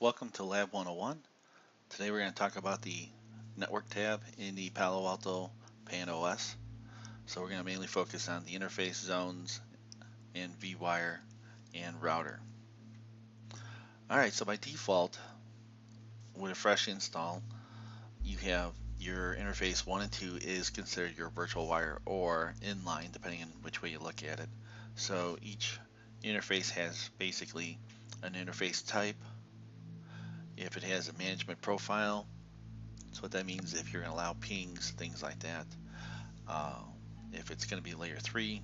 Welcome to Lab 101. Today we're going to talk about the Network tab in the Palo Alto PAN OS. So we're going to mainly focus on the interface zones and vWire and router. Alright, so by default, with a fresh install, you have your interface 1 and 2 is considered your virtual wire or inline, depending on which way you look at it. So each interface has basically an interface type. If it has a management profile, so what that means, if you're going to allow pings, things like that. If it's going to be layer 3.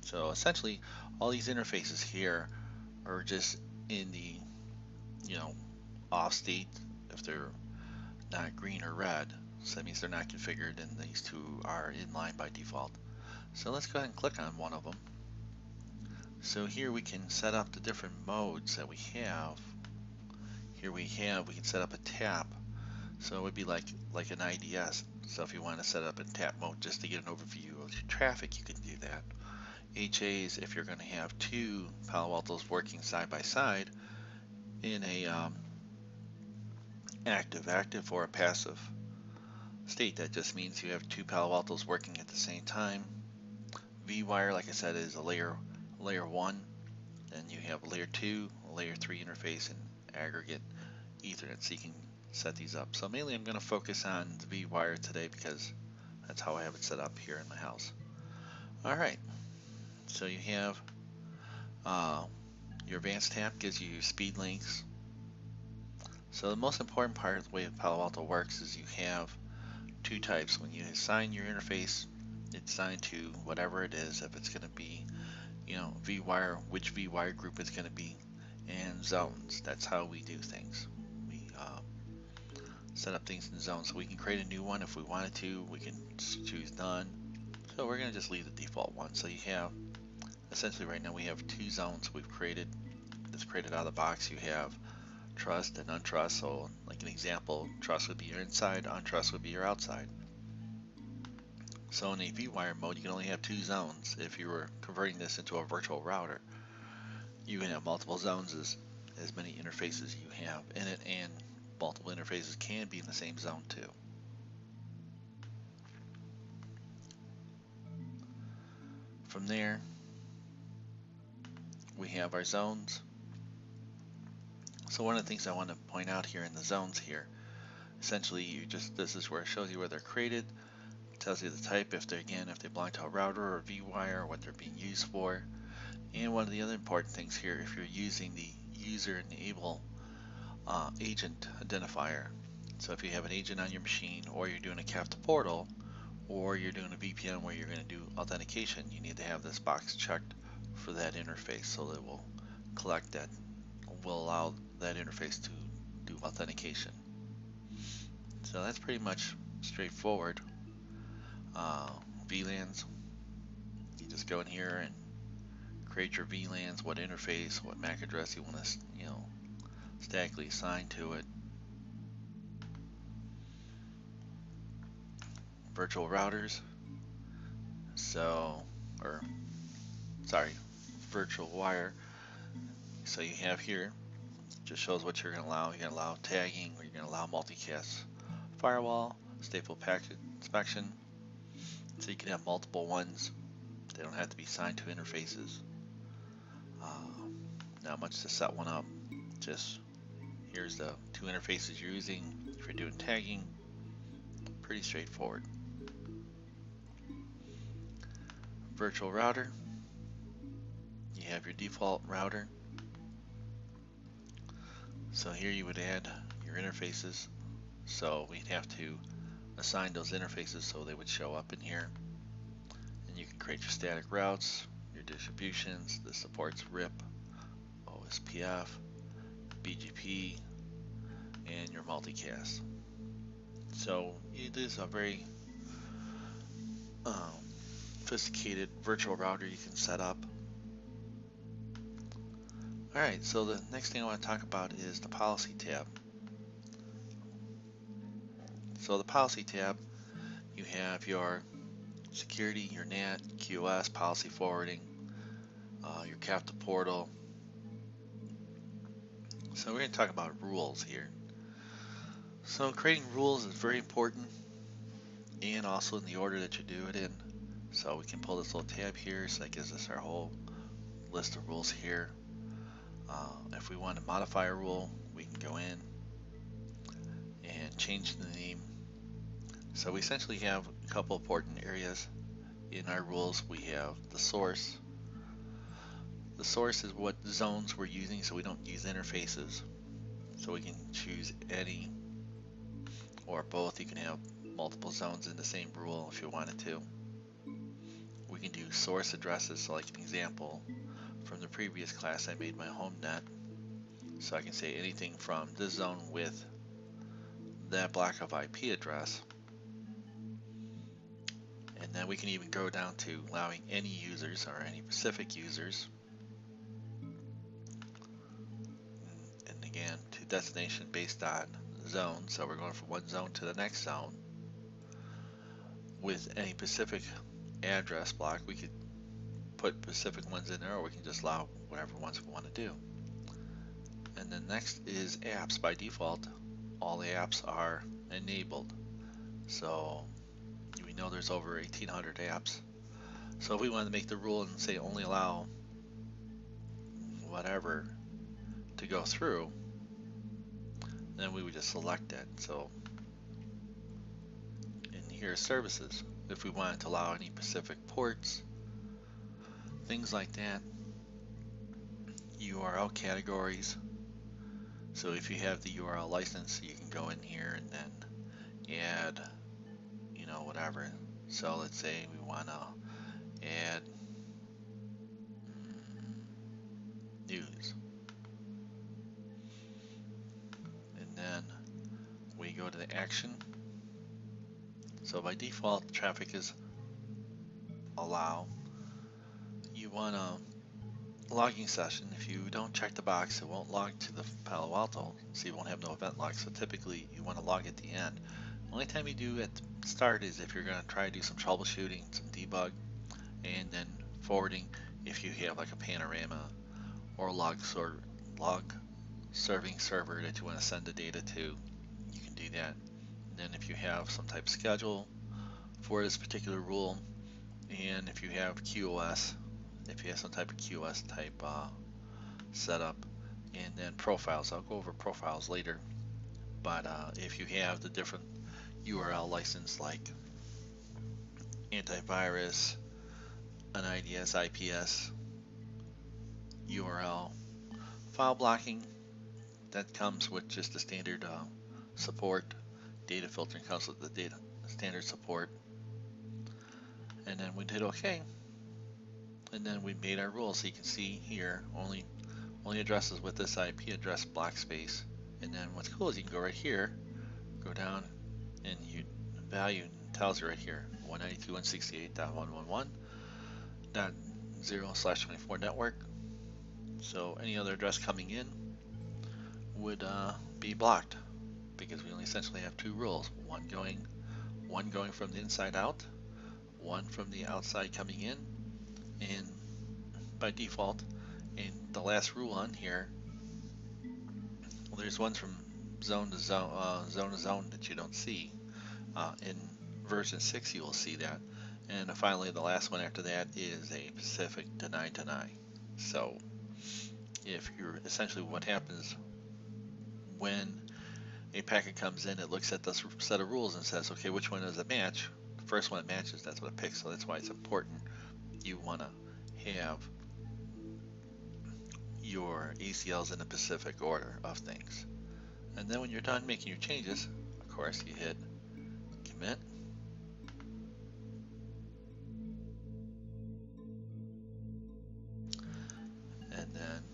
So essentially, all these interfaces here are just in the, off state if they're not green or red. So that means they're not configured, and these two are in line by default. So let's go ahead and click on one of them. So here we can set up the different modes that we have. Here we can set up a tap. So it would be like an IDS. So if you want to set up in tap mode just to get an overview of your traffic, you can do that. HAs, if you're going to have two Palo Altos working side by side in a active or a passive state, that just means you have two Palo Altos working at the same time. vWire, like I said, is a layer 1. Then you have a layer 2, a layer 3 interface, and aggregate Ethernet. So you can set these up. So mainly I'm going to focus on the vWire today because that's how I have it set up here in my house. Alright, so you have your advanced tab gives you speed links. So the most important part of the way Palo Alto works is you have two types. When you assign your interface, it's assigned to whatever it is. If it's going to be, vWire, which vWire group it's going to be, and zones. That's how we do things. We set up things in zones. So we can create a new one if we wanted to. We can choose none. So we're going to just leave the default one. So you have, essentially right now we have two zones we've created. That's created out of the box. You have trust and untrust. So like an example, trust would be your inside, untrust would be your outside. So in a vWire mode, you can only have two zones. If you were converting this into a virtual router, you can have multiple zones as many interfaces you have in it, and multiple interfaces can be in the same zone too. From there, we have our zones. So one of the things I want to point out here in the zones here, essentially this is where it shows you where they're created. It tells you the type, if they belong to a router or a vWire, or what they're being used for. And one of the other important things here, if you're using the user enable agent identifier. So if you have an agent on your machine, or you're doing a CAFTA portal, or you're doing a VPN where you're going to do authentication, you need to have this box checked for that interface, so that it will collect that, will allow that interface to do authentication. So that's pretty much straightforward. VLANs, you just go in here and create your VLANs, what interface, what MAC address you want to, statically assign to it. Virtual routers, virtual wire. So you have here, just shows what you're going to allow. You're going to allow tagging, or you're going to allow multicast firewall, stateful packet inspection. So you can have multiple ones. They don't have to be assigned to interfaces. Not much to set one up. Just here's the two interfaces you're using. If you're doing tagging, pretty straightforward. Virtual router. You have your default router. So here you would add your interfaces. So we'd have to assign those interfaces so they would show up in here. And you can create your static routes, your distributions. This supports RIP, OSPF, BGP, and your multicast. So it is a very sophisticated virtual router you can set up. Alright, so the next thing I want to talk about is the policy tab. So the policy tab, you have your security, your NAT, QoS, policy forwarding, your CAFTA portal. So we're going to talk about rules here. So creating rules is very important, and also in the order that you do it in. So we can pull this little tab here, so that gives us our whole list of rules here. If we want to modify a rule, we can go in and change the name. So we essentially have a couple important areas in our rules. We have the source. The source is what zones we're using, so we don't use interfaces. So we can choose any or both. You can have multiple zones in the same rule if you wanted to. We can do source addresses, so like an example from the previous class I made my home net. So I can say anything from this zone with that block of IP address. And then we can even go down to allowing any users or any specific users. And again, to destination based on zone. So we're going from one zone to the next zone. With any specific address block, we could put specific ones in there, or we can just allow whatever ones we want to do. And then next is apps. By default, all the apps are enabled. So we know there's over 1,800 apps. So if we wanted to make the rule and say only allow whatever to go through, then we would just select it. So in here, services, if we wanted to allow any specific ports, things like that. URL categories. So if you have the URL license, you can go in here and then add, whatever. So let's say we want to add news. And then we go to the action. So by default, traffic is allow. You want a logging session. If you don't check the box, it won't log to the Palo Alto, so you won't have no event log. So typically you want to log at the end. The only time you do at the start is if you're going to try to do some troubleshooting, some debug, and then forwarding if you have like a panorama or log serving server that you want to send the data to, you can do that. And then if you have some type of schedule for this particular rule, and if you have QoS, if you have some type of QoS type setup, and then profiles. I'll go over profiles later, but if you have the different URL license like antivirus, an IDS, IPS, URL, file blocking, that comes with just the standard support. Data filtering comes with the data standard support. And then we did OK. And then we made our rules. So you can see here only addresses with this IP address block space. And then what's cool is you can go right here, go down, and you value tells you right here 192.168.111.0/24 network. So any other address coming in would be blocked, because we only essentially have two rules: one going from the inside out, one from the outside coming in. And by default, in the last rule on here, well, there's ones from zone to zone that you don't see. In version 6 you will see that. And finally the last one after that is a specific deny. So if you're essentially, what happens when a packet comes in, it looks at this set of rules and says, okay, which one does it match? The first one it matches, that's what it picks. So that's why it's important. You want to have your ACLs in a specific order of things. And then when you're done making your changes, of course, you hit commit. And then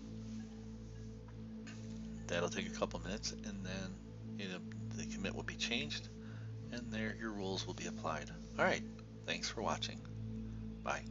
that'll take a couple minutes, and then the commit will be changed, and there your rules will be applied. All right, thanks for watching. Bye.